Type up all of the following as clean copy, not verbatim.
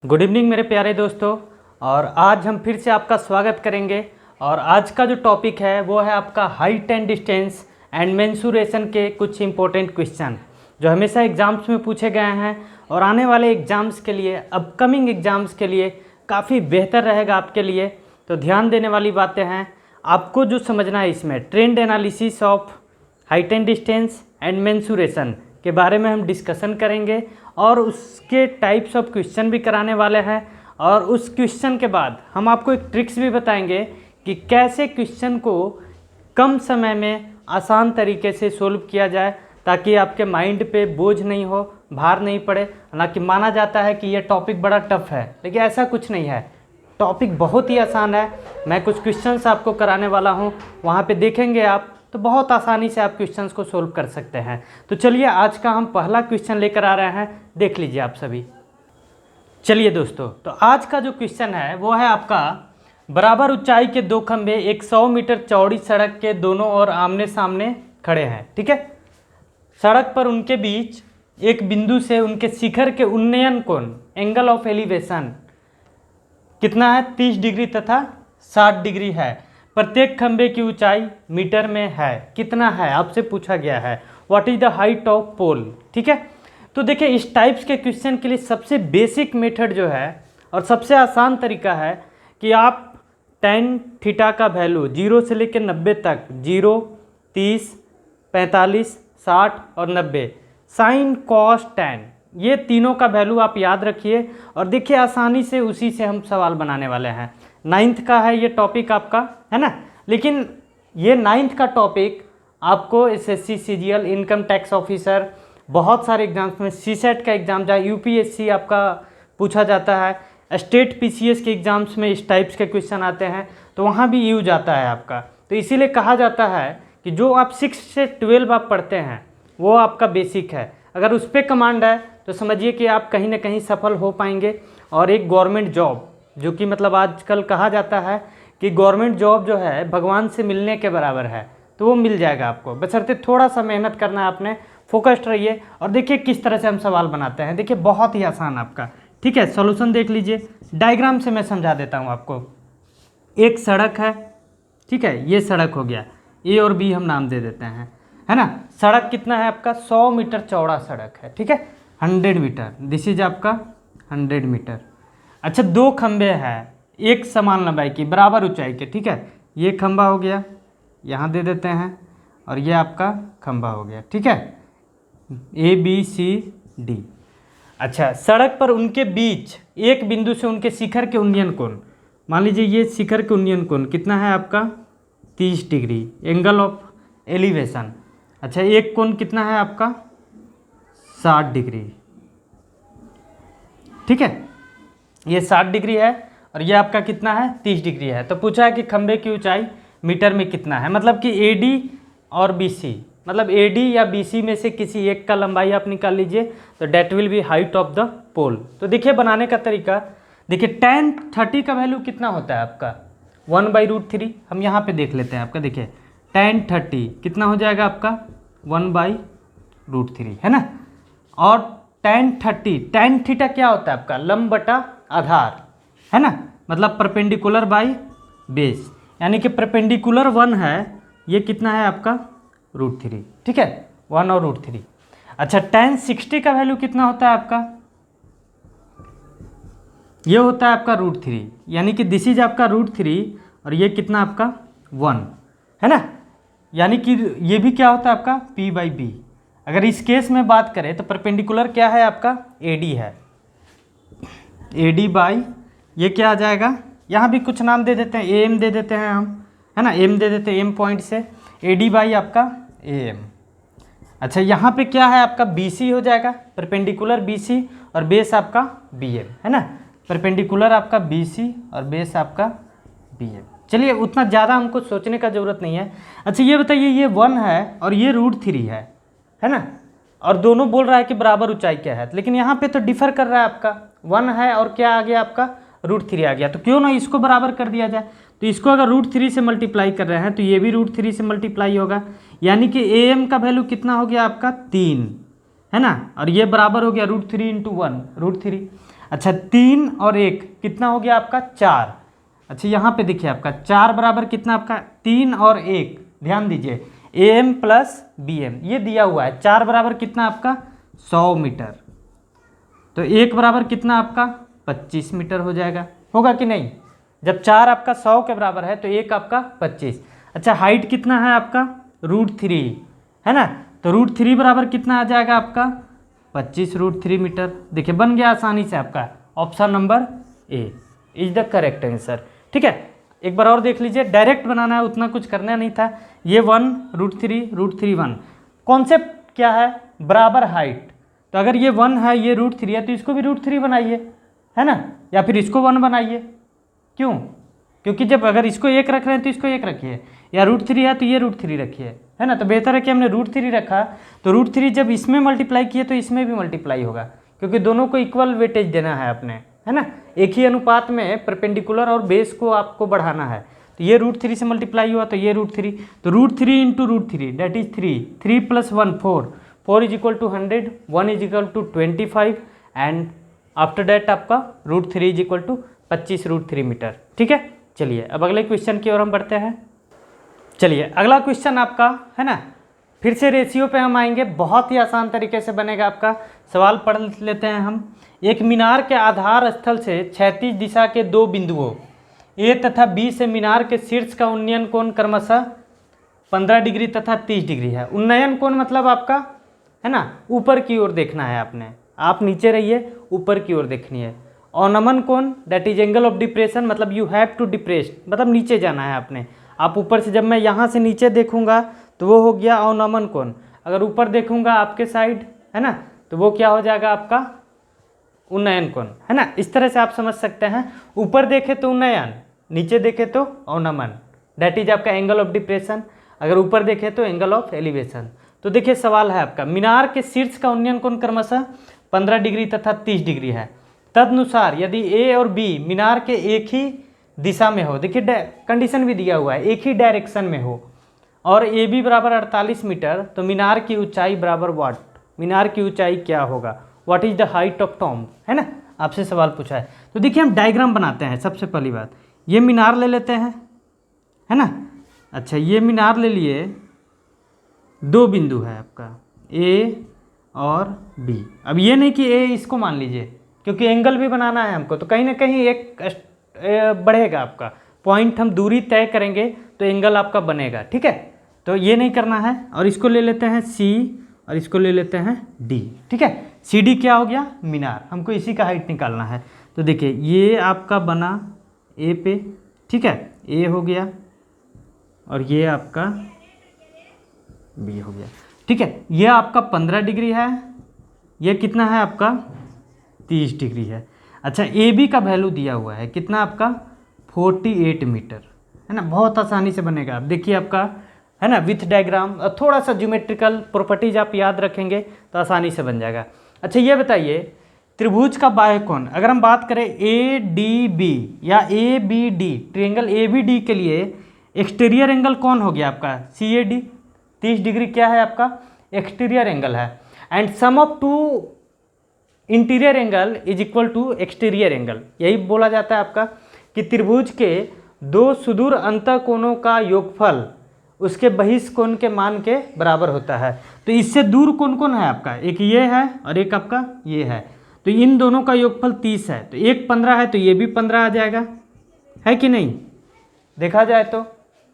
Good evening मेरे प्यारे दोस्तों। और आज हम फिर से आपका स्वागत करेंगे। और आज का जो टॉपिक है वो है आपका height and distance and mensuration के कुछ इंपॉर्टेंट क्वेश्चन जो हमेशा एग्ज़ाम्स में पूछे गए हैं और आने वाले एग्ज़ाम्स के लिए, अपकमिंग एग्ज़ाम्स के लिए काफ़ी बेहतर रहेगा आपके लिए। तो ध्यान देने वाली बातें हैं, आपको जो समझना है इसमें trend analysis of height and distance and mensuration के बारे में हम डिस्कशन करेंगे और उसके टाइप्स ऑफ क्वेश्चन भी कराने वाले हैं। और उस क्वेश्चन के बाद हम आपको एक ट्रिक्स भी बताएंगे कि कैसे क्वेश्चन को कम समय में आसान तरीके से सोल्व किया जाए ताकि आपके माइंड पे बोझ नहीं हो, भार नहीं पड़े। हालांकि माना जाता है कि ये टॉपिक बड़ा टफ है, लेकिन ऐसा कुछ नहीं है, टॉपिक बहुत ही आसान है। मैं कुछ क्वेश्चंस आपको कराने वाला हूँ, वहाँ पे देखेंगे आप तो बहुत आसानी से आप क्वेश्चंस को सोल्व कर सकते हैं। तो चलिए आज का हम पहला क्वेश्चन लेकर आ रहे हैं, देख लीजिए आप सभी। चलिए दोस्तों, तो आज का जो क्वेश्चन है वो है आपका, बराबर ऊंचाई के दो खंभे एक 100 मीटर चौड़ी सड़क के दोनों ओर आमने सामने खड़े हैं। ठीक है, सड़क पर उनके बीच एक बिंदु से उनके शिखर के उन्नयन कोण, एंगल ऑफ एलिवेशन कितना है, 30 डिग्री तथा 60 डिग्री है। प्रत्येक खंभे की ऊंचाई मीटर में है, कितना है आपसे पूछा गया है। What is the height of pole. ठीक है, तो देखिए इस टाइप्स के क्वेश्चन के लिए सबसे बेसिक मेथड जो है और सबसे आसान तरीका है कि आप tan थीटा का वैल्यू 0 से लेकर 90 तक, 0, 30, 45, 60 और 90, साइन कॉस टैन, ये तीनों का वैल्यू आप याद रखिए और देखिए आसानी से उसी से हम सवाल बनाने वाले हैं। 9th का है ये टॉपिक आपका, है ना। लेकिन ये 9th का टॉपिक आपको SSC, CGL, income tax officer, बहुत सारे एग्जाम्स में, सीसेट का एग्ज़ाम जहाँ यूपीएससी आपका पूछा जाता है, स्टेट पीसीएस के एग्ज़ाम्स में इस टाइप्स के क्वेश्चन आते हैं, तो वहाँ भी यूज आता है आपका। तो इसीलिए कहा जाता है कि जो आप 6 से 12 आप पढ़ते हैं वो आपका बेसिक है। अगर उस पर कमांड है तो समझिए कि आप कहीं ना कहीं सफल हो पाएंगे और एक गवर्नमेंट जॉब, जो कि मतलब आजकल कहा जाता है कि गवर्नमेंट जॉब जो है भगवान से मिलने के बराबर है, तो वो मिल जाएगा आपको, बशर्ते थोड़ा सा मेहनत करना है आपने, फोकस्ड रहिए। और देखिए किस तरह से हम सवाल बनाते हैं, देखिए बहुत ही आसान आपका। ठीक है, सॉल्यूशन देख लीजिए, डायग्राम से मैं समझा देता हूँ आपको। एक सड़क है, ठीक है, ये सड़क हो गया, ए और बी हम नाम दे देते हैं, है ना। सड़क कितना है आपका, 100 मीटर चौड़ा सड़क है। ठीक है, 100 मीटर, दिस इज आपका 100 मीटर। अच्छा, दो खंबे हैं एक समान लंबाई की, बराबर ऊंचाई के। ठीक है, ये खंबा हो गया, यहाँ दे देते हैं, और ये आपका खंबा हो गया। ठीक है, ए बी सी डी। अच्छा, सड़क पर उनके बीच एक बिंदु से उनके शिखर के उन्नयन कोण, मान लीजिए ये शिखर के उन्नयन कोण कितना है आपका, 30 डिग्री, एंगल ऑफ एलिवेशन। अच्छा, एक कोण कितना है आपका, 60 डिग्री। ठीक है, ये 60 डिग्री है और ये आपका कितना है, 30 डिग्री है। तो पूछा है कि खंबे की ऊंचाई मीटर में कितना है, मतलब कि एडी और बीसी, मतलब एडी या बीसी में से किसी एक का लंबाई आप निकाल लीजिए, तो that will be height of the pole. तो देखिए बनाने का तरीका, देखिए tan 30 का वैल्यू कितना होता है आपका, 1/√3। हम यहाँ पे देख लेते हैं आपका, देखिए tan 30 कितना हो जाएगा आपका, 1/√3, है ना। और tan 30, tan थीटा क्या होता है आपका, लंब बटा आधार, है ना, मतलब परपेंडिकुलर बाई बेस, यानी कि परपेंडिकुलर 1 है, ये कितना है आपका, √3। ठीक है, 1 और √3। अच्छा, tan 60 का वैल्यू कितना होता है आपका, ये होता है आपका √3, यानी कि दिस इज आपका √3 और ये कितना आपका 1, है ना। यानी कि ये भी क्या होता है आपका, p/b। अगर इस केस में बात करें तो परपेंडिकुलर क्या है आपका, AD है, AD बाई ये क्या आ जाएगा, यहाँ भी कुछ नाम दे देते हैं, AM दे देते हैं हम, है ना, M दे देते हैं, M पॉइंट से, AD बाई आपका AM। अच्छा, यहाँ पे क्या है आपका, BC हो जाएगा, परपेंडिकुलर BC और बेस आपका BM, है ना, परपेंडिकुलर आपका BC और बेस आपका BM। चलिए उतना ज़्यादा हमको सोचने का ज़रूरत नहीं है। अच्छा, ये बताइए, ये 1 है और ये √3 है ना, और दोनों बोल रहा है कि बराबर ऊंचाई क्या है, लेकिन यहाँ पे तो डिफर कर रहा है आपका, 1 है और क्या आ गया आपका, √3 आ गया। तो क्यों ना इसको बराबर कर दिया जाए, तो इसको अगर √3 से मल्टीप्लाई कर रहे हैं तो ये भी √3 से मल्टीप्लाई होगा, यानी कि AM का वैल्यू कितना हो गया आपका, 3, है ना, और ये बराबर हो गया √3 × 1, √3। अच्छा 3 और 1 कितना हो गया आपका 4। अच्छा यहाँ पे देखिए आपका 4 बराबर कितना आपका 3 और 1, ध्यान दीजिए AM प्लस BM ये दिया हुआ है। 4 बराबर कितना आपका 100 मीटर, तो 1 बराबर कितना आपका 25 मीटर हो जाएगा, होगा कि नहीं। जब 4 आपका 100 के बराबर है तो 1 आपका 25। अच्छा हाइट कितना है आपका √3 है ना, तो √3 बराबर कितना आ जाएगा आपका 25 √3 मीटर। देखिए बन गया आसानी से आपका option number A is the correct answer. ठीक है, एक बार और देख लीजिए, डायरेक्ट बनाना है, उतना कुछ करना नहीं था। ये 1 √3 1 कॉन्सेप्ट क्या है, बराबर हाइट। तो अगर ये 1 है ये √3 है तो इसको भी √3 बनाइए, है ना, या फिर इसको 1 बनाइए। क्यों, क्योंकि जब अगर इसको 1 रख रहे हैं तो इसको 1 रखिए, या √3 है तो ये √3 रखिए, है ना। तो बेहतर है कि हमने √3 रखा, तो √3 जब इसमें मल्टीप्लाई किए तो इसमें भी मल्टीप्लाई होगा, क्योंकि दोनों को इक्वल वेटेज देना है अपने, है ना। एक ही अनुपात में परपेंडिकुलर और बेस को आपको बढ़ाना है। तो ये √3 से मल्टीप्लाई हुआ तो ये √3, तो √3 into √3 that is 3, 3 + 1 4, 4 = 100, 1 = 25 and after that आपका √3 = 25 √3 मीटर। ठीक है, चलिए अब अगले क्वेश्चन की ओर हम बढ़ते हैं। चलिए अगला क्वेश्चन आपका है ना, फिर से रेशियो पे हम आएंगे, बहुत ही आसान तरीके से बनेगा आपका। सवाल पढ़ लेते हैं हम। एक मीनार के आधार स्थल से क्षैतिज दिशा के 2 बिंदुओं ए तथा बी से मीनार के शीर्ष का उन्नयन कोण क्रमशः 15 डिग्री तथा 30 डिग्री है। उन्नयन कोण मतलब आपका है ना ऊपर की ओर देखना है आपने, आप नीचे रहिए, ऊपर की ओर देखनी है। अवनमन कोण that is angle of depression, मतलब यू हैव टू डिप्रेस, मतलब नीचे जाना है आपने। आप ऊपर से, जब मैं यहाँ से नीचे देखूंगा तो वो हो गया अवनमन कोण, अगर ऊपर देखूंगा आपके साइड है ना तो वो क्या हो जाएगा आपका उन्नयन कोण, है ना। इस तरह से आप समझ सकते हैं, ऊपर देखे तो उन्नयन, नीचे देखे तो अवनमन, दैट इज आपका एंगल ऑफ डिप्रेशन। अगर ऊपर देखे तो एंगल ऑफ एलिवेशन। तो देखिए सवाल है आपका, मीनार के शीर्ष का उन्नयन कोण क्रमशः 15 डिग्री तथा 30 डिग्री है। तदनुसार यदि ए और बी मीनार के एक ही दिशा में हो, देखिए कंडीशन भी दिया हुआ है, एक ही डायरेक्शन में हो, और ए बी बराबर 48 मीटर, तो मीनार की ऊंचाई बराबर वाट, मीनार की ऊंचाई क्या होगा, what is the height of tomb, है ना, आपसे सवाल पूछा है। तो देखिए हम डायग्राम बनाते हैं। सबसे पहली बात, ये मीनार ले लेते हैं, है ना। अच्छा ये मीनार ले लिए, 2 बिंदु है आपका ए और बी। अब ये नहीं कि ए इसको मान लीजिए, क्योंकि एंगल भी बनाना है हमको, तो कहीं ना कहीं एक बढ़ेगा आपका पॉइंट, हम दूरी तय करेंगे तो एंगल आपका बनेगा। ठीक है, तो ये नहीं करना है, और इसको ले लेते हैं सी और इसको ले लेते हैं डी। ठीक है, सी डी क्या हो गया मीनार, हमको इसी का हाइट निकालना है। तो देखिए ये आपका बना ए पे, ठीक है, ए हो गया और ये आपका बी हो गया। ठीक है, ये आपका 15 डिग्री है, ये कितना है आपका 30 डिग्री है। अच्छा ए बी का वैल्यू दिया हुआ है कितना आपका 48 मीटर, है ना। बहुत आसानी से बनेगा। आप देखिए आपका है ना विथ डायग्राम, थोड़ा सा ज्योमेट्रिकल प्रॉपर्टीज आप याद रखेंगे तो आसानी से बन जाएगा। अच्छा ये बताइए, त्रिभुज का बाह्य कोण, अगर हम बात करें ए डी बी या A B D, triangle A B D के लिए एक्सटीरियर एंगल कौन हो गया आपका सी ए डी, 30 डिग्री क्या है आपका एक्सटीरियर एंगल है। And sum of 2 interior angle is equal to exterior angle, यही बोला जाता है आपका कि त्रिभुज के 2 सुदूर अंतःकोणों का योगफल उसके बहिष्कोण के मान के बराबर होता है। तो इससे दूर कौन कौन है आपका, एक ये है और एक आपका ये है, तो इन दोनों का योगफल 30 है, तो एक 15 है तो ये भी 15 आ जाएगा, है कि नहीं, देखा जाए तो,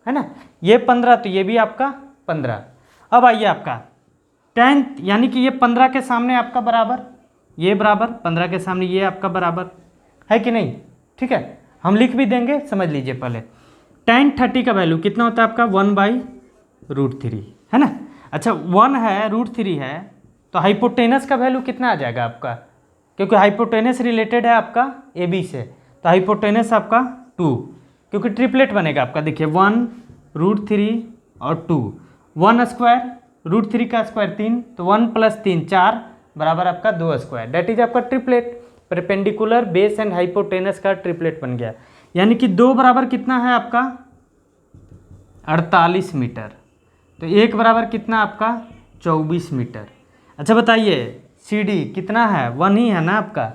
है ना। ये 15 तो ये भी आपका 15। अब आइए आपका 10, यानी कि ये 15 के सामने आपका बराबर, ये बराबर 15 के सामने ये आपका बराबर, है कि नहीं। ठीक है, हम लिख भी देंगे, समझ लीजिए पहले। tan 30 का वैल्यू कितना होता है आपका 1/√3, है ना। अच्छा 1 है √3 है, तो हाइपोटेनस का वैल्यू कितना आ जाएगा आपका, क्योंकि हाइपोटेनस रिलेटेड है आपका ए बी से, तो हाइपोटेनस आपका 2, क्योंकि ट्रिपलेट बनेगा आपका। देखिए 1 √3 और 2, 1 स्क्वायर √3 का स्क्वायर 3, तो 1 + 3 4 बराबर आपका 2 स्क्वायर, डेट इज आपका triplet, perpendicular base and hypotenuse का ट्रिपलेट बन गया। यानी कि 2 बराबर कितना है आपका 48 मीटर, तो 1 बराबर कितना आपका 24 मीटर। अच्छा बताइए सी डी कितना है, 1 ही है ना आपका,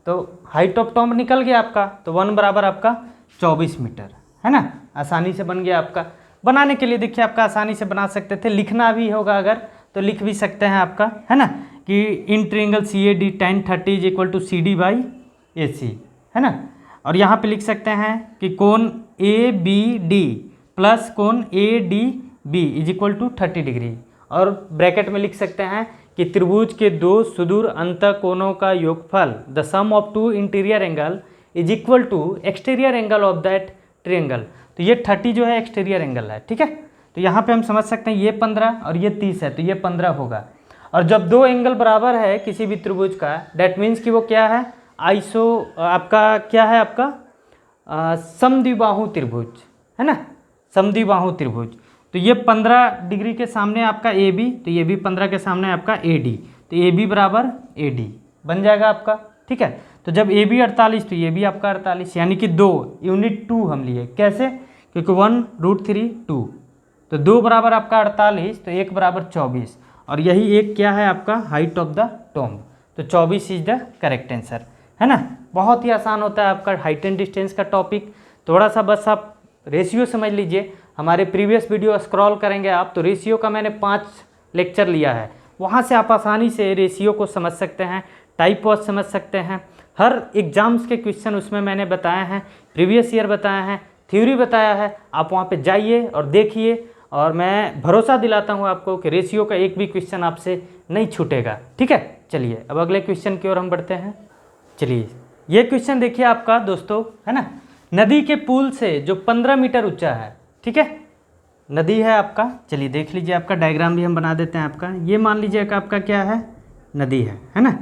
तो हाइट ऑफ टॉम्ब निकल गया आपका, तो 1 बराबर आपका 24 मीटर, है ना। आसानी से बन गया आपका। बनाने के लिए देखिए आपका आसानी से बना सकते थे, लिखना भी होगा अगर तो लिख भी सकते हैं आपका, है ना, कि in triangle CAD tan 30 is equal to CD by AC, है ना। और यहाँ पे लिख सकते हैं कि कोण ABD प्लस कोण ADB is equal to 30 degree, और ब्रैकेट में लिख सकते हैं कि त्रिभुज के दो सुदूर अंत कोणों का योगफल the sum of two interior angle is equal to exterior angle of that triangle. तो ये 30 जो है एक्सटीरियर एंगल है, ठीक है। तो यहाँ पे हम समझ सकते हैं ये 15 और ये 30 है, तो ये 15 होगा। और जब दो एंगल बराबर है किसी भी त्रिभुज का, डैट मीन्स कि वो क्या है, आइसो आपका क्या है, आपका समद्विबाहु त्रिभुज, है ना, समद्विबाहु त्रिभुज। तो ये 15 डिग्री के सामने आपका AB, तो ये भी 15 के सामने आपका AD, तो AB बराबर AD बन जाएगा आपका, ठीक है। तो जब AB 48 तो ये भी आपका 48, यानी कि 2 यूनिट 2 हम लिए, कैसे, क्योंकि 1√3 2, तो 2 बराबर आपका 48, तो 1 बराबर 24, और यही एक क्या है आपका हाइट ऑफ द टॉम्ब, तो 24 इज द करेक्ट आंसर, है ना। बहुत ही आसान होता है आपका हाइट एंड डिस्टेंस का टॉपिक। थोड़ा सा बस आप रेशियो समझ लीजिए, हमारे प्रीवियस वीडियो स्क्रॉल करेंगे आप तो रेशियो का मैंने 5 लेक्चर लिया है, वहाँ से आप आसानी से रेशियो को समझ सकते हैं, टाइप वॉच समझ सकते हैं। हर एग्जाम्स के क्वेश्चन उसमें मैंने बताए हैं, प्रीवियस ईयर बताए हैं, थ्योरी बताया है, आप वहाँ पे जाइए और देखिए, और मैं भरोसा दिलाता हूँ आपको कि रेशियो का एक भी क्वेश्चन आपसे नहीं छूटेगा, ठीक है। चलिए अब अगले क्वेश्चन की ओर हम बढ़ते हैं। चलिए ये क्वेश्चन देखिए आपका दोस्तों, है ना, नदी के पुल से जो 15 मीटर ऊंचा है, ठीक है, नदी है आपका। चलिए देख लीजिए, आपका डायग्राम भी हम बना देते हैं आपका। ये मान लीजिए कि आपका क्या है, नदी है ना।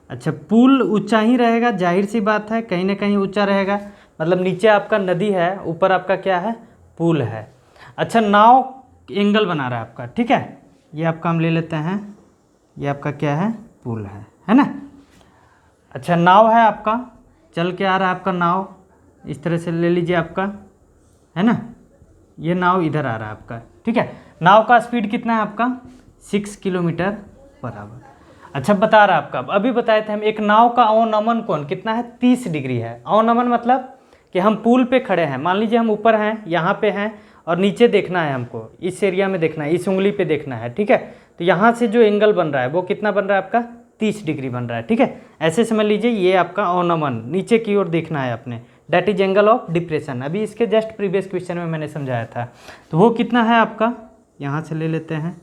अच्छा, पुल ऊंचा ही रहेगा, जाहिर सी बात है, कहीं ना कहीं ऊंचा रहेगा, मतलब नीचे आपका नदी है, ऊपर आपका क्या है, पुल है। अच्छा, नाव एंगल बना रहा है आपका, ठीक है, ये आपका हम ले लेते हैं, ये आपका क्या है, पुल है ना। अच्छा, नाव है आपका, चल के आ रहा है आपका नाव, इस तरह से ले लीजिए आपका, है ना, ये नाव इधर आ रहा है आपका, ठीक है। नाव का स्पीड कितना है आपका, 6 किलोमीटर पर आवर। अच्छा, बता रहा है आपका, अभी बताए थे हम, एक नाव का अवनमन कोण कितना है, 30 डिग्री है। अवनमन मतलब कि हम पुल पे खड़े हैं, मान लीजिए हम ऊपर हैं, यहाँ पे हैं, और नीचे देखना है हमको, इस एरिया में देखना है, इस उंगली पे देखना है, ठीक है। तो यहाँ से जो एंगल बन रहा है वो कितना बन रहा है आपका, 30 डिग्री बन रहा है, ठीक है। ऐसे समझ लीजिए ये आपका अवनमन, नीचे की ओर देखना है आपने, that is angle of depression. अभी इसके जस्ट प्रीवियस क्वेश्चन में मैंने समझाया था। तो वो कितना है आपका, यहाँ से ले लेते हैं,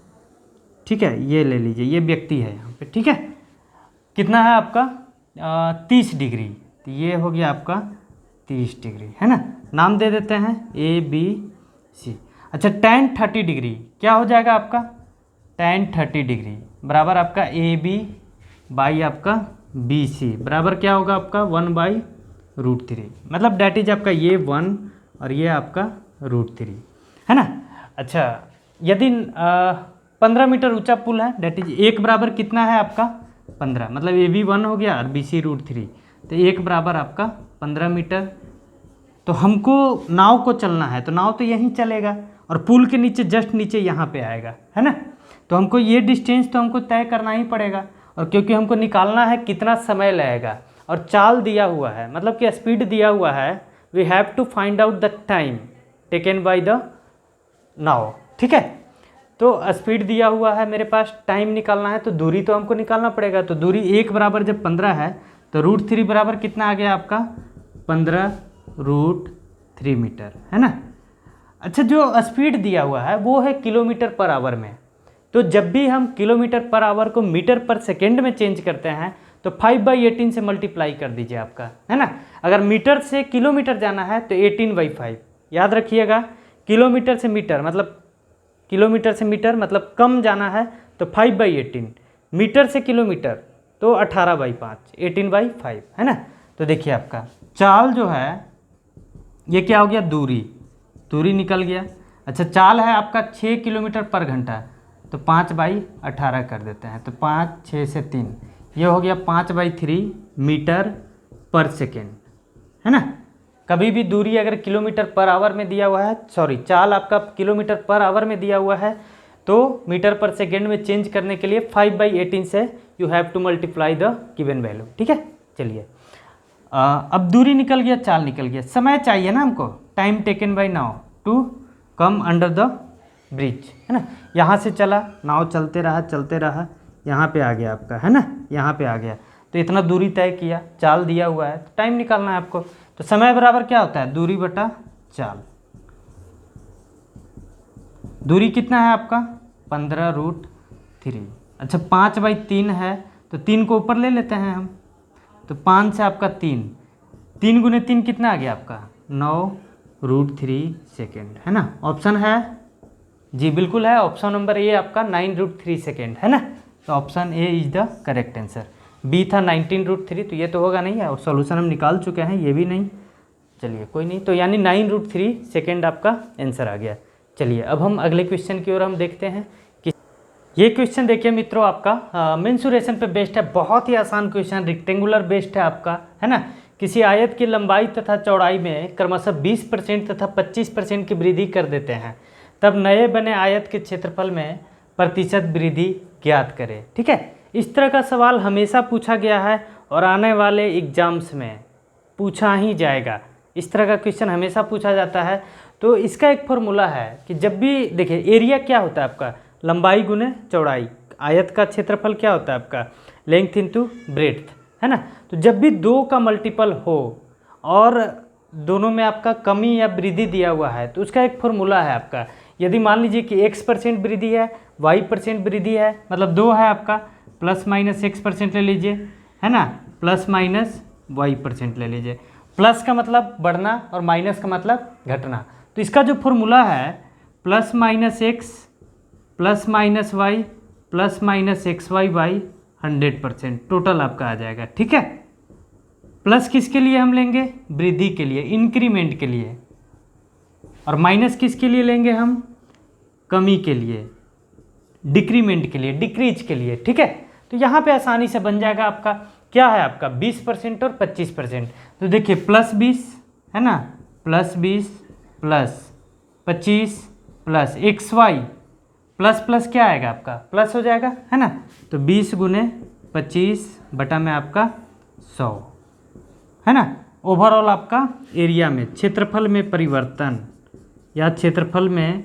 ठीक है, ये ले लीजिए, ये व्यक्ति है यहाँ पे, ठीक है, कितना है आपका 30 डिग्री, तो ये हो गया आपका 30 डिग्री, है ना। नाम दे देते हैं ABC। अच्छा, tan 30 डिग्री क्या हो जाएगा आपका, tan 30 डिग्री बराबर आपका AB बाई आपका BC बराबर क्या होगा आपका 1/√3, मतलब डैट इज आपका ये 1 और ये आपका √3, है ना। अच्छा, यदि 15 मीटर ऊंचा पुल है, डैट इज 1 बराबर कितना है आपका 15, मतलब AB 1 हो गया और BC √3, तो 1 बराबर आपका 15 मीटर। तो हमको नाव को चलना है, तो नाव तो यहीं चलेगा और पुल के नीचे जस्ट नीचे यहाँ पे आएगा, है ना। तो हमको ये डिस्टेंस तो हमको तय करना ही पड़ेगा, और क्योंकि हमको निकालना है कितना समय लगेगा, और चाल दिया हुआ है, मतलब कि स्पीड दिया हुआ है, we have to find out the time taken by the नाव, ठीक है। तो स्पीड दिया हुआ है मेरे पास, टाइम निकालना है, तो दूरी तो हमको निकालना पड़ेगा। तो दूरी 1 बराबर जब 15 है तो √3 बराबर कितना आ गया आपका 15√3 मीटर, है ना। अच्छा, जो स्पीड दिया हुआ है वो है किलोमीटर पर आवर में, तो जब भी हम किलोमीटर पर आवर को मीटर पर सेकेंड में चेंज करते हैं तो 5/18 से मल्टीप्लाई कर दीजिए आपका, है ना। अगर मीटर से किलोमीटर जाना है तो 18/5, याद रखिएगा। किलोमीटर से मीटर मतलब, किलोमीटर से मीटर मतलब कम जाना है तो 5/18, मीटर से किलोमीटर तो 18/5, 18/5, है ना। तो देखिए आपका चाल जो है ये क्या हो गया, दूरी निकल गया। अच्छा, चाल है आपका 6 किलोमीटर पर घंटा, तो 5/18 कर देते हैं, तो 5 6 से 3, ये हो गया 5/3 मीटर पर सेकेंड, है ना। कभी भी दूरी अगर किलोमीटर पर आवर में दिया हुआ है, सॉरी चाल आपका किलोमीटर पर आवर में दिया हुआ है, तो मीटर पर सेकेंड में चेंज करने के लिए 5/18 से you have to multiply the given value, ठीक है। चलिए अब दूरी निकल गया, चाल निकल गया, समय चाहिए ना हमको, टाइम टेकन बाय नाव to come under the bridge, है ना। यहाँ से चला, नाव चलते रहा, यहाँ पे आ गया आपका, है ना, यहाँ पे आ गया, तो इतना दूरी तय किया, चाल दिया हुआ है, तो टाइम निकालना है आपको। तो समय बराबर क्या होता है, दूरी बटा चाल। दूरी कितना है आपका 15√3। अच्छा 5/3 है, तो 3 को ऊपर ले लेते हैं हम, तो 5 से आपका 3, 3 गुने 3 कितना आ गया आपका 9√3 सेकेंड, है ना। ऑप्शन है जी, बिल्कुल है, ऑप्शन नंबर ए आपका 9√3 सेकेंड, है ना। तो option A is the correct answer. B था 19√3, तो ये तो होगा नहीं है, और सॉल्यूशन हम निकाल चुके हैं, ये भी नहीं, चलिए कोई नहीं, तो यानी 9√3 सेकेंड आपका आंसर आ गया। चलिए अब हम अगले क्वेश्चन की ओर हम देखते हैं कि ये क्वेश्चन देखिए मित्रों, आपका मेंसुरेशन पे बेस्ड है, बहुत ही आसान क्वेश्चन, रेक्टेंगुलर बेस्ड है आपका, है ना। किसी आयत की लंबाई तथा चौड़ाई में क्रमशः 20% तथा 25% की वृद्धि कर देते हैं, तब नए बने आयत के क्षेत्रफल में प्रतिशत वृद्धि ज्ञात करें। ठीक है, इस तरह का सवाल हमेशा पूछा गया है और आने वाले एग्जाम्स में पूछा ही जाएगा। इस तरह का क्वेश्चन हमेशा पूछा जाता है। तो इसका एक फॉर्मूला है कि जब भी देखिए, एरिया क्या होता है आपका, लंबाई गुने चौड़ाई, आयत का क्षेत्रफल क्या होता है आपका, लेंथ इनटू ब्रेड्थ, है ना। तो जब भी 2 का मल्टीपल हो और दोनों में आपका कमी या वृद्धि दिया हुआ है, तो उसका एक फॉर्मूला है आपका। यदि मान लीजिए कि x% वृद्धि है, y% वृद्धि है, मतलब 2 है आपका, ±x% ले लीजिए, है ना, ±y% ले लीजिए। प्लस का मतलब बढ़ना और माइनस का मतलब घटना। तो इसका जो फॉर्मूला है +-x +-y +-xy/100% टोटल आपका आ जाएगा। ठीक है, प्लस किसके लिए हम लेंगे, वृद्धि के लिए, इंक्रीमेंट के लिए, और माइनस किसके लिए लेंगे हम, कमी के लिए, डिक्रीमेंट के लिए, डिक्रीज के लिए। ठीक है, तो यहाँ पे आसानी से बन जाएगा आपका, क्या है आपका 20% और 25%। तो देखिए +20 है ना, +20 +25 +xy प्लस क्या आएगा आपका, प्लस हो जाएगा, है ना। तो 20 गुने 25 बटा में आपका 100, है ना। ओवरऑल आपका एरिया में, क्षेत्रफल में परिवर्तन या क्षेत्रफल में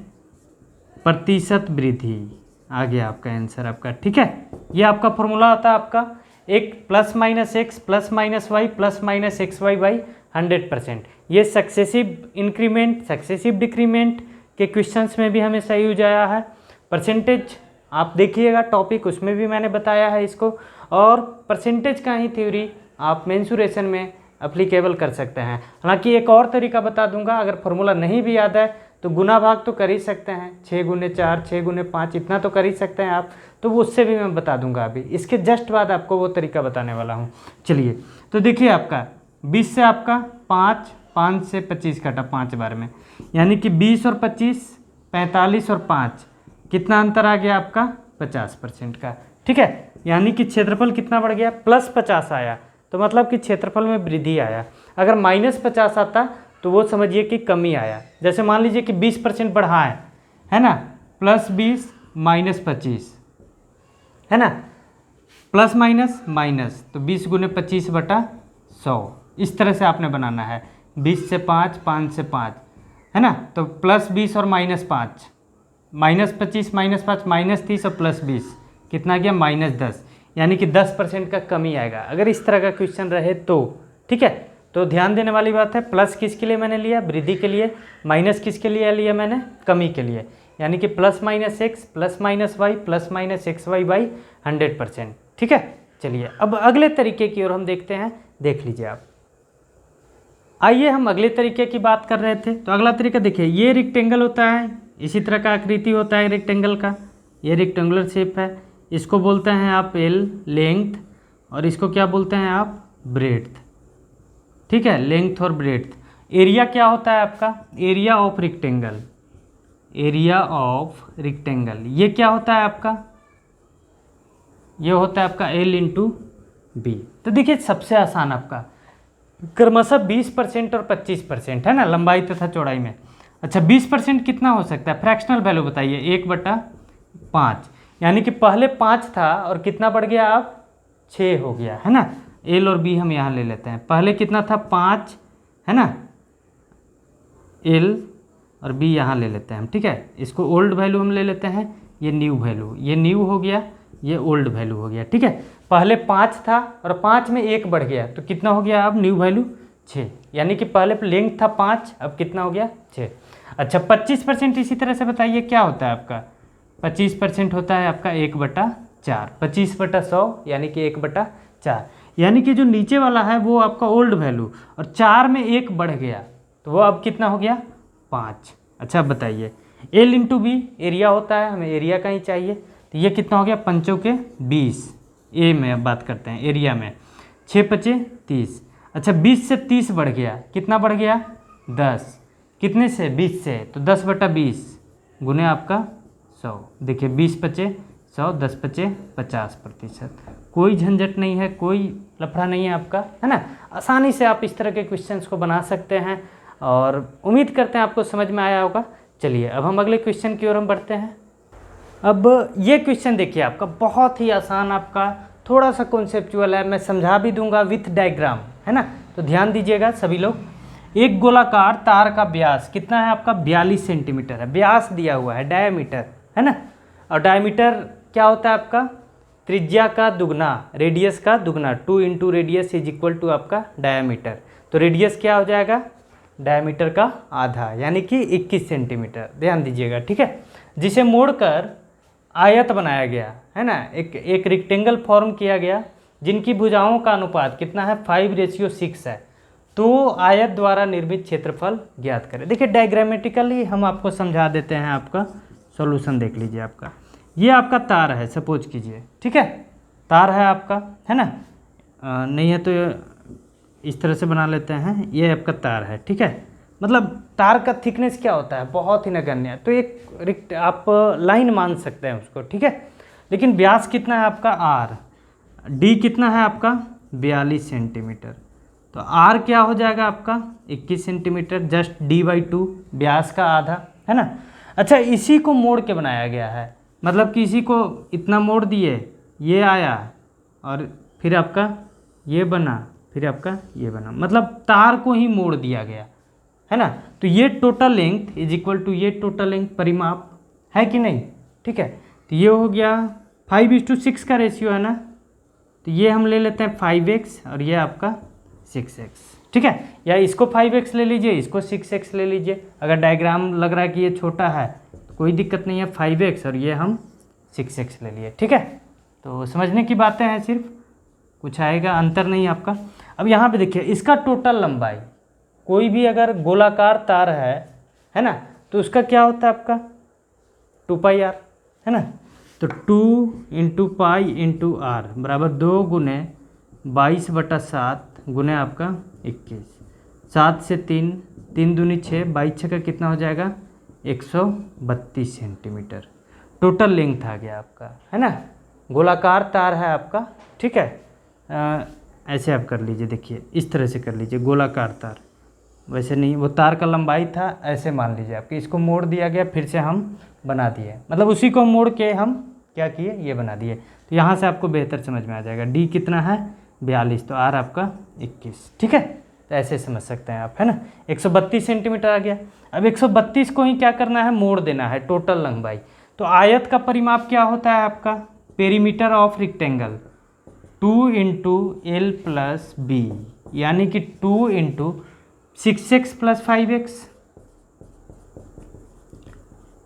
प्रतिशत वृद्धि आ गया आपका आंसर आपका। ठीक है, ये आपका फॉर्मूला होता है आपका, एक +-x +-y +-xy/100%। ये सक्सेसिव इंक्रीमेंट, सक्सेसिव डिक्रीमेंट के क्वेश्चंस में भी हमेशा यूज आया है। परसेंटेज आप देखिएगा टॉपिक, उसमें भी मैंने बताया है इसको, और परसेंटेज का ही थ्योरी आप मेंसुरेशन में अप्लीकेबल कर सकते हैं। हालांकि एक और तरीका बता दूंगा, अगर फॉर्मूला नहीं भी याद है तो गुना भाग तो कर ही सकते हैं, 6 गुने 4 6 गुने 5 इतना तो कर ही सकते हैं आप, तो वो उससे भी मैं बता दूंगा अभी, इसके जस्ट बाद आपको वो तरीका बताने वाला हूँ। चलिए, तो देखिए आपका 20 से आपका 5 से 25 काटा 5 बार में, यानी कि 20 और 25 45 और 5 कितना अंतर आ गया आपका 50% का। ठीक है, यानी कि क्षेत्रफल कितना बढ़ गया, +50 आया, तो मतलब कि क्षेत्रफल में वृद्धि आया। अगर -50 आता तो वो समझिए कि कमी आया। जैसे मान लीजिए कि 20% बढ़ा है ना, +20 -25, है ना, प्लस माइनस माइनस, तो 20 गुने 25 बटा 100, इस तरह से आपने बनाना है। 20 से 5 5 से 5, है ना, तो +20 और -5, -25 -5 -30 और +20 कितना गया -10, यानी कि 10% का कमी आएगा अगर इस तरह का क्वेश्चन रहे तो। ठीक है, तो ध्यान देने वाली बात है, प्लस किसके लिए मैंने लिया, वृद्धि के लिए, माइनस किसके लिए लिया मैंने, कमी के लिए, यानी कि +-x +-y +-xy/100%। ठीक है, चलिए अब अगले तरीके की ओर हम देखते हैं, देख लीजिए आप। आइए हम अगले तरीके की बात कर रहे थे, तो अगला तरीका देखिए, ये रेक्टेंगल होता है, इसी तरह का आकृति होता है रेक्टेंगल का, ये रेक्टेंगुलर शेप है, इसको बोलते हैं आप L लेंथ, और इसको क्या बोलते हैं आप ब्रेड्थ। ठीक है, लेंथ और ब्रेड्थ। एरिया क्या होता है आपका, area of rectangle, area of rectangle, ये क्या होता है आपका, ये होता है आपका L इंटू बी। तो देखिए सबसे आसान आपका क्रमशः 20% और 25% है ना, लंबाई तथा चौड़ाई में। अच्छा 20% कितना हो सकता है, फ्रैक्शनल वैल्यू बताइए, 1/5, यानी कि पहले 5 था और कितना बढ़ गया अब 6 हो गया, है ना, एल और बी हम यहाँ ले लेते हैं। पहले कितना था 5 है ना, एल और बी यहाँ ले लेते हैं हम, ठीक है। इसको ओल्ड वैल्यू हम ले लेते हैं, ये न्यू वैल्यू, ये न्यू हो गया, ये ओल्ड वैल्यू हो गया, ठीक है। पहले 5 था और 5 में 1 बढ़ गया तो कितना हो गया अब न्यू वैल्यू 6, यानी कि पहले लेंथ था 5, अब कितना हो गया 6। अच्छा 25% इसी तरह से बताइए क्या होता है आपका, 25% होता है आपका 1/4, 25/100 यानी कि 1/4, यानी कि जो नीचे वाला है वो आपका ओल्ड वैल्यू और 4 में 1 बढ़ गया तो वो अब कितना हो गया 5। अच्छा अब बताइए एल इंटू बी एरिया होता है, हमें एरिया का ही चाहिए, तो ये कितना हो गया 5 के 20, ए में अब बात करते हैं एरिया में, 6 5 30। अच्छा 20 से 30 बढ़ गया, कितना बढ़ गया 10, कितने से 20 से, तो 10/20 गुने आपका 100। देखिए 20 5 100, 10 5 50%। कोई झंझट नहीं है, कोई लफड़ा नहीं है आपका, है ना। आसानी से आप इस तरह के क्वेश्चंस को बना सकते हैं और उम्मीद करते हैं आपको समझ में आया होगा। चलिए अब हम अगले क्वेश्चन की ओर हम बढ़ते हैं। अब ये क्वेश्चन देखिए आपका बहुत ही आसान, आपका थोड़ा सा कॉन्सेप्चुअल है, मैं समझा भी दूंगा विथ डायग्राम, है ना। तो ध्यान दीजिएगा सभी लोग। एक गोलाकार तार का व्यास कितना है आपका 42 सेंटीमीटर है, व्यास दिया हुआ है, डायमीटर है ना, और डायमीटर क्या होता है आपका त्रिज्या का दुगना, रेडियस का दुगना, 2 × रेडियस इज इक्वल टू आपका डायमीटर। तो रेडियस क्या हो जाएगा डायमीटर का आधा, यानी कि 21 सेंटीमीटर। ध्यान दीजिएगा, ठीक है। जिसे मोड़कर आयत बनाया गया है ना, एक रेक्टेंगल फॉर्म किया गया जिनकी भुजाओं का अनुपात कितना है 5:6 है। तो आयत द्वारा निर्मित क्षेत्रफल ज्ञात करें। देखिए डायग्रामेटिकली हम आपको समझा देते हैं, आपका सॉल्यूशन देख लीजिए। आपका ये आपका तार है, सपोज कीजिए, ठीक है, तार है आपका, है ना, नहीं है तो इस तरह से बना लेते हैं, ये आपका तार है, ठीक है। मतलब तार का थिकनेस क्या होता है बहुत ही नगण्य, तो एक आप लाइन मान सकते हैं उसको, ठीक है। लेकिन व्यास कितना है आपका आर, डी कितना है आपका 42 सेंटीमीटर, तो आर क्या हो जाएगा आपका 21 सेंटीमीटर, जस्ट d/2 व्यास का आधा, है ना। अच्छा इसी को मोड़ के बनाया गया है, मतलब कि इसी को इतना मोड़ दिए, ये आया और फिर आपका ये बना, फिर आपका ये बना, मतलब तार को ही मोड़ दिया गया, है ना। तो ये total length is equal to ये टोटल लेंथ, परिमाप है कि नहीं, ठीक है। तो ये हो गया 5:6 का रेशियो है ना, तो ये हम ले लेते हैं 5x और ये आपका 6x, ठीक है। या इसको 5x ले लीजिए, इसको 6x ले लीजिए। अगर डायग्राम लग रहा है कि ये छोटा है तो कोई दिक्कत नहीं है, 5x और ये हम 6x ले लिए, ठीक है। तो समझने की बातें हैं, सिर्फ कुछ आएगा अंतर नहीं आपका। अब यहाँ पे देखिए इसका टोटल लंबाई, कोई भी अगर गोलाकार तार है ना, तो उसका क्या होता है आपका 2πr, है ना। तो 2 × π × r बराबर 2 गुने 22/7 गुने आपका 21, 7 से 3, 3 दूनी 6, 22 का कितना हो जाएगा 132 सेंटीमीटर टोटल लेंथ आ गया आपका, है ना। गोलाकार तार है आपका, ठीक है। ऐसे आप कर लीजिए, देखिए इस तरह से कर लीजिए, गोलाकार तार, वैसे नहीं, वो तार का लंबाई था, ऐसे मान लीजिए आपके, इसको मोड़ दिया गया, फिर से हम बना दिए, मतलब उसी को मोड़ के हम क्या किए, ये बना दिए। तो यहाँ से आपको बेहतर समझ में आ जाएगा। डी कितना है 42, तो आर आपका 21, ठीक है। तो ऐसे समझ सकते हैं आप, है ना। 132 सेंटीमीटर आ गया। अब 132 को ही क्या करना है, मोड़ देना है, टोटल लंबाई। तो आयत का परिमाप क्या होता है आपका, perimeter of rectangle 2 × L + B, यानी कि 2 × 6x + 5x।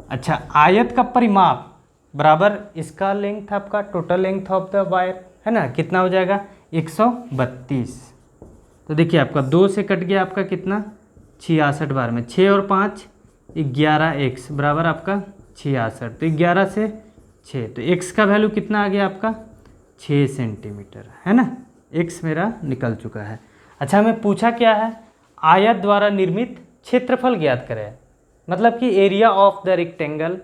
अच्छा आयत का परिमाप बराबर इसका लेंथ आपका total length of the wire, है ना, कितना हो जाएगा 132। तो देखिए आपका 2 से कट गया आपका कितना 66 बार में, 6 और 5 11x बराबर आपका 66, तो 11 से 6, तो x का वैल्यू कितना आ गया आपका 6 सेंटीमीटर, है ना। x मेरा निकल चुका है। अच्छा हमें पूछा क्या है, आयत द्वारा निर्मित क्षेत्रफल ज्ञात करें, मतलब कि एरिया ऑफ द रेक्टेंगल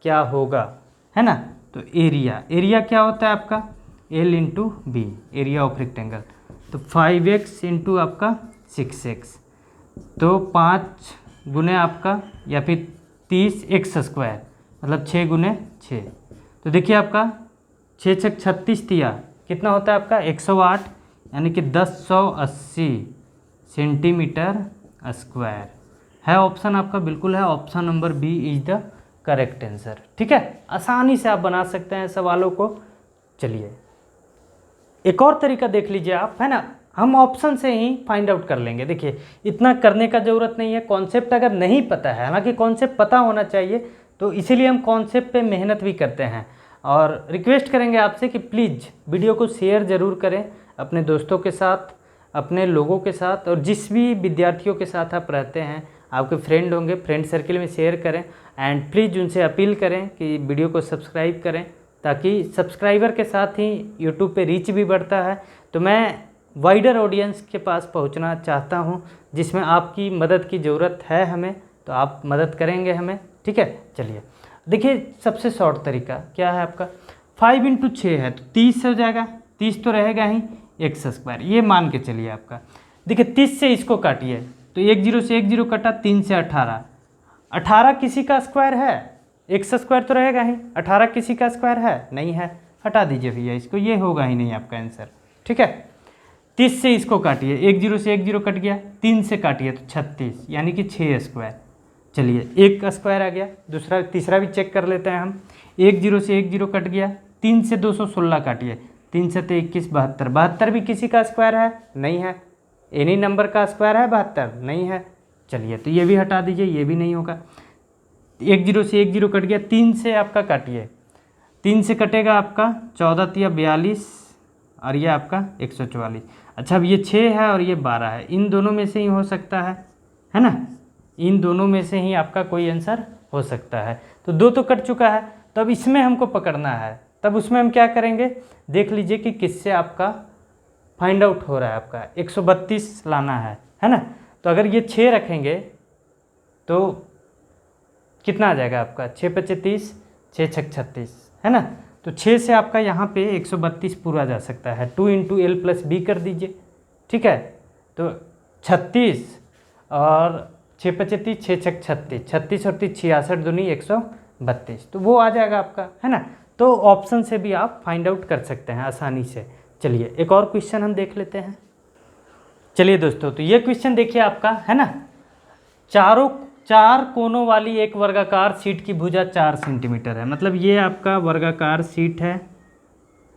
क्या होगा, है ना। तो एरिया क्या होता है आपका L × B, area of rectangle, तो 5x × आपका 6x, तो 5 गुने आपका या फिर 30x², मतलब 6 गुने 6। तो देखिए आपका 6 × 36 दिया, कितना होता है आपका 108, यानी कि 1080 सेंटीमीटर स्क्वायर है। ऑप्शन आपका बिल्कुल है, option number B is the correct answer. ठीक है, आसानी से आप बना सकते हैं सवालों को। चलिए एक और तरीका देख लीजिए आप, है ना, हम ऑप्शन से ही फाइंड आउट कर लेंगे। देखिए इतना करने का ज़रूरत नहीं है, कॉन्सेप्ट अगर नहीं पता है, हालांकि कॉन्सेप्ट पता होना चाहिए, तो इसीलिए हम कॉन्सेप्ट पे मेहनत भी करते हैं। और रिक्वेस्ट करेंगे आपसे कि प्लीज़ वीडियो को शेयर ज़रूर करें अपने दोस्तों के साथ, अपने लोगों के साथ, और जिस भी विद्यार्थियों के साथ आप रहते हैं, आपके फ्रेंड होंगे, फ्रेंड सर्किल में शेयर करें। एंड प्लीज़ उनसे अपील करें कि वीडियो को सब्सक्राइब करें, ताकि सब्सक्राइबर के साथ ही यूट्यूब पे रीच भी बढ़ता है। तो मैं वाइडर ऑडियंस के पास पहुंचना चाहता हूं, जिसमें आपकी मदद की ज़रूरत है हमें, तो आप मदद करेंगे हमें। ठीक है, चलिए देखिए सबसे शॉर्ट तरीका क्या है आपका, 5 × 6 है तो 30 हो जाएगा, 30 तो रहेगा ही, एक्स स्क्वायर ये मान के चलिए आपका। देखिए 30 से इसको काटिए तो 1 0 से 1 0 कटा, 3 से 18, 18 किसी का स्क्वायर है, एक्स स्क्वायर तो रहेगा ही, 18 किसी का स्क्वायर है नहीं है, हटा दीजिए भैया इसको, ये होगा ही नहीं आपका आंसर। ठीक है, 30 से इसको काटिए, 1 0 से 1 0 कट गया, 3 से काटिए तो 36, यानी कि 6 स्क्वायर। चलिए एक का स्क्वायर आ गया, दूसरा तीसरा भी चेक कर लेते हैं हम। 1 0 से 1 0 कट गया, 3 से 216 काटिए, 3 से 21, 72, 72 भी किसी का स्क्वायर है नहीं है, एनी नंबर का स्क्वायर है 72 नहीं है। चलिए तो ये भी हटा दीजिए, ये भी नहीं होगा। 1 0 से 1 0 कट गया, 3 से आपका काटिए, 3 से कटेगा आपका 14 तिया 42, और ये आपका 144। अच्छा अब ये 6 है और ये 12 है, इन दोनों में से ही हो सकता है ना, इन दोनों में से ही आपका कोई आंसर हो सकता है। तो 2 तो कट चुका है, तो अब इसमें हमको पकड़ना है, तब उसमें हम क्या करेंगे, देख लीजिए कि किससे आपका फाइंड आउट हो रहा है। आपका 132 लाना है ना। तो अगर ये 6 रखेंगे तो कितना आ जाएगा आपका, 6 × 5 = 30, 6 × 6 = 36, है ना। तो 6 से आपका यहाँ पे 132 पूरा जा सकता है, 2 × L + B कर दीजिए। ठीक है, तो 36 और 6 × 5 = 6 × 6 = 36, 36 और 3 66 दूनी 132, तो वो आ जाएगा आपका, है ना। तो ऑप्शन से भी आप फाइंड आउट कर सकते हैं आसानी से। चलिए एक और क्वेश्चन हम देख लेते हैं। चलिए दोस्तों, तो ये क्वेश्चन देखिए आपका, है ना, चार कोनों वाली एक वर्गाकार शीट की भुजा 4 सेंटीमीटर है। मतलब ये आपका वर्गाकार शीट है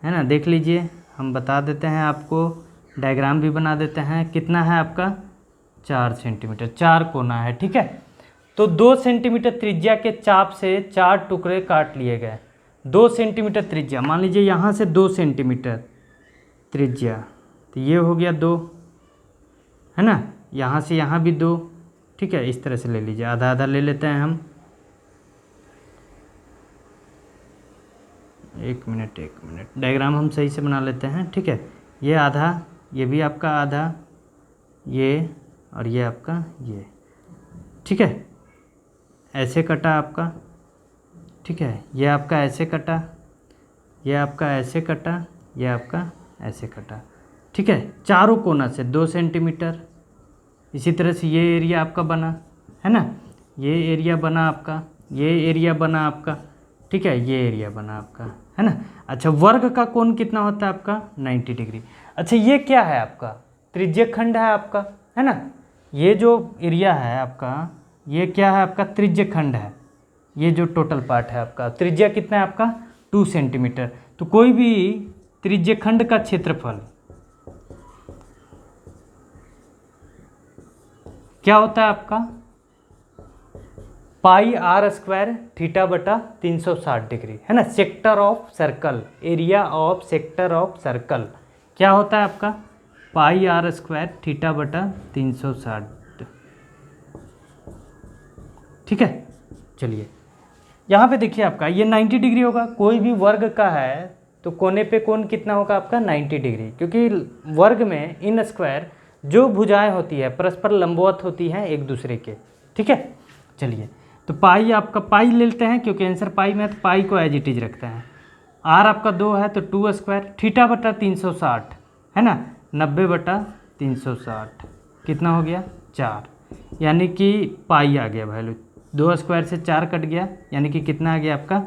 ना, देख लीजिए, हम बता देते हैं आपको, डायग्राम भी बना देते हैं। कितना है आपका, 4 सेंटीमीटर, 4 कोना है। ठीक है, तो 2 सेंटीमीटर त्रिज्या के चाप से 4 टुकड़े काट लिए गए। 2 सेंटीमीटर त्रिज्या, मान लीजिए यहाँ से 2 सेंटीमीटर त्रिज्या, तो ये हो गया 2, है ना, यहाँ से यहाँ भी 2। ठीक है, इस तरह से ले लीजिए, आधा आधा ले लेते हैं हम। एक मिनट डायग्राम हम सही से बना लेते हैं। ठीक है, ये आधा, ये भी आपका आधा, ये और ये आपका ये। ठीक है, ऐसे कटा आपका। ठीक है, ये आपका ऐसे कटा, ये आपका ऐसे कटा, ये आपका ऐसे कटा। ठीक है, चारों कोना से 2 सेंटीमीटर। इसी तरह से ये एरिया आपका बना, है ना, ये एरिया बना आपका, ये एरिया बना आपका। ठीक है, ये एरिया बना आपका, है ना। अच्छा, वर्ग का कोण कितना होता है आपका, 90 डिग्री। अच्छा, ये क्या है आपका, त्रिज्यक खंड है आपका, है ना। ये जो एरिया है आपका, ये क्या है आपका, त्रिज्यक खंड है। ये जो टोटल पार्ट है आपका, त्रिज्या कितना है आपका, 2 सेंटीमीटर। तो कोई भी त्रिज्यक खंड का क्षेत्रफल क्या होता है आपका, πr² θ/360 डिग्री, है ना। Sector of circle, area of sector of circle क्या होता है आपका, πr² θ/360। ठीक है, चलिए यहाँ पे देखिए आपका ये 90 डिग्री होगा। कोई भी वर्ग का है तो कोने पे कोण कितना होगा आपका, 90 डिग्री, क्योंकि वर्ग में इन स्क्वायर जो भुजाएं होती है परस्पर लंबवत होती हैं एक दूसरे के। ठीक है, चलिए तो पाई आपका, पाई ले लेते हैं क्योंकि आंसर पाई में, तो पाई को एज इट इज रखते हैं। आर आपका 2 है तो 2 स्क्वायर, θ/360, है ना, 90/360 कितना हो गया, 4, यानी कि पाई आ गया वैल्यू। 2 स्क्वायर से 4 कट गया, यानी कि कितना आ गया आपका,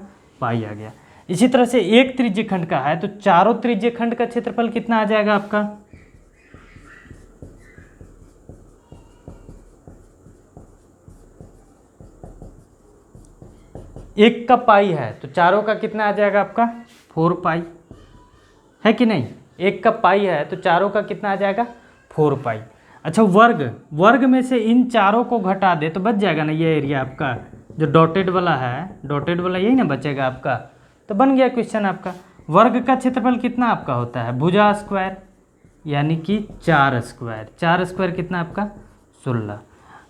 पाई आ गया। इसी तरह से एक त्रिज्यखंड का है तो चारों त्रिज्यखंड का क्षेत्रफल कितना आ जाएगा आपका, 1 का पाई है तो चारों का कितना आ जाएगा आपका 4 पाई, है कि नहीं। 1 का पाई है तो चारों का कितना आ जाएगा 4 पाई। अच्छा वर्ग में से इन चारों को घटा दे तो बच जाएगा ना ये एरिया आपका, जो डॉटेड वाला है, डॉटेड वाला यही ना बचेगा आपका। तो बन गया क्वेश्चन आपका। वर्ग का क्षेत्रफल कितना आपका होता है भुजा स्क्वायर, यानी कि 4 स्क्वायर। 4 स्क्वायर कितना आपका 16।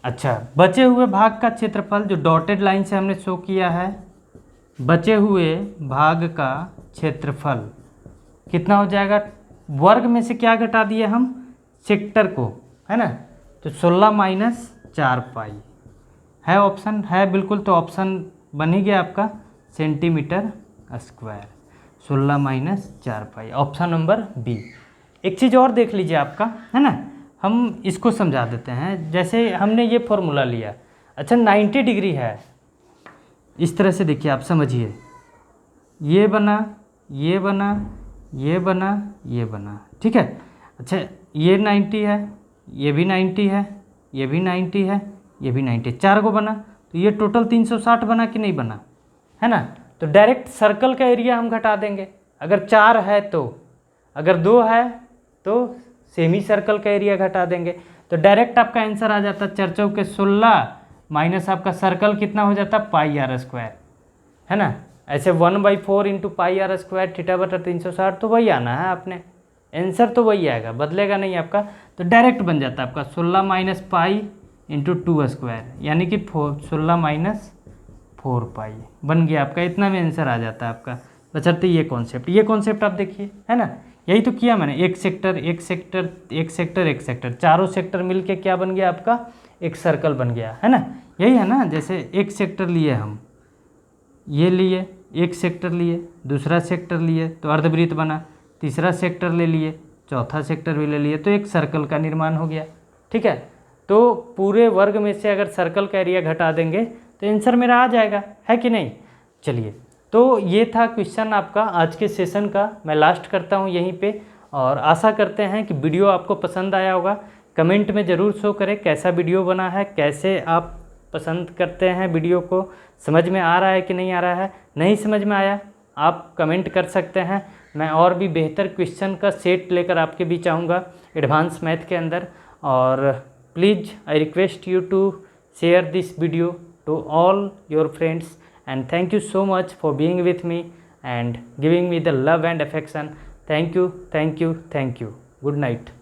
अच्छा, बचे हुए भाग का क्षेत्रफल जो डॉटेड लाइन से हमने शो किया है, बचे हुए भाग का क्षेत्रफल कितना हो जाएगा। वर्ग में से क्या घटा दिए हम, सेक्टर को, है ना। तो 16 माइनस 4 पाई है ऑप्शन, है बिल्कुल। तो ऑप्शन बन ही गया आपका सेंटीमीटर स्क्वायर। 16 माइनस 4 पाई, ऑप्शन नंबर बी। एक चीज़ और देख लीजिए आपका, है ना, हम इसको समझा देते हैं। जैसे हमने ये फॉर्मूला लिया, अच्छा 90 डिग्री है, इस तरह से देखिए आप समझिए, ये बना, ये बना, ये बना, ये बना, ठीक है। अच्छा ये 90 है, ये भी 90 है, ये भी 90 है, ये भी 90, 4 को बना, तो ये टोटल 360 बना कि नहीं बना, है ना। तो डायरेक्ट सर्कल का एरिया हम घटा देंगे, अगर 4 है तो, अगर 2 है तो सेमी सर्कल का एरिया घटा देंगे। तो डायरेक्ट आपका आंसर आ जाता 4 चौके 16 माइनस आपका सर्कल कितना हो जाता पाई आर स्क्वायर, है ना। ऐसे 1/4 into pi r square theta बटा 360, तो वही आना है आपने, आंसर तो वही आएगा, बदलेगा नहीं आपका। तो डायरेक्ट बन जाता है आपका 16 माइनस पाई इंटू 2 स्क्वायर, यानी कि 16 माइनस 4 पाई बन गया आपका। इतना में आंसर आ जाता है आपका, बचते ये कॉन्सेप्ट आप देखिए, है ना। यही तो किया मैंने, एक सेक्टर एक सेक्टर एक सेक्टर एक सेक्टर, चारों सेक्टर मिलके क्या बन गया आपका एक सर्कल बन गया, है ना। यही है ना, जैसे एक सेक्टर लिए हम, ये लिए एक सेक्टर लिए, दूसरा सेक्टर लिए तो अर्धवृत्त बना, तीसरा सेक्टर ले लिए, चौथा सेक्टर भी ले लिए, तो एक सर्कल का निर्माण हो गया, ठीक है। तो पूरे वर्ग में से अगर सर्कल का एरिया घटा देंगे तो आंसर मेरा आ जाएगा, है कि नहीं। चलिए, तो ये था क्वेश्चन आपका आज के सेशन का। मैं लास्ट करता हूँ यहीं पे, और आशा करते हैं कि वीडियो आपको पसंद आया होगा। कमेंट में ज़रूर शो करें कैसा वीडियो बना है, कैसे आप पसंद करते हैं वीडियो को, समझ में आ रहा है कि नहीं आ रहा है। नहीं समझ में आया आप कमेंट कर सकते हैं, मैं और भी बेहतर क्वेश्चन का सेट लेकर आपके बीच आऊँगा एडवांस मैथ के अंदर। और please I request you to share this video to all your friends, and thank you so much for being with me and giving me the love and affection. Thank you, thank you, thank you. Good night.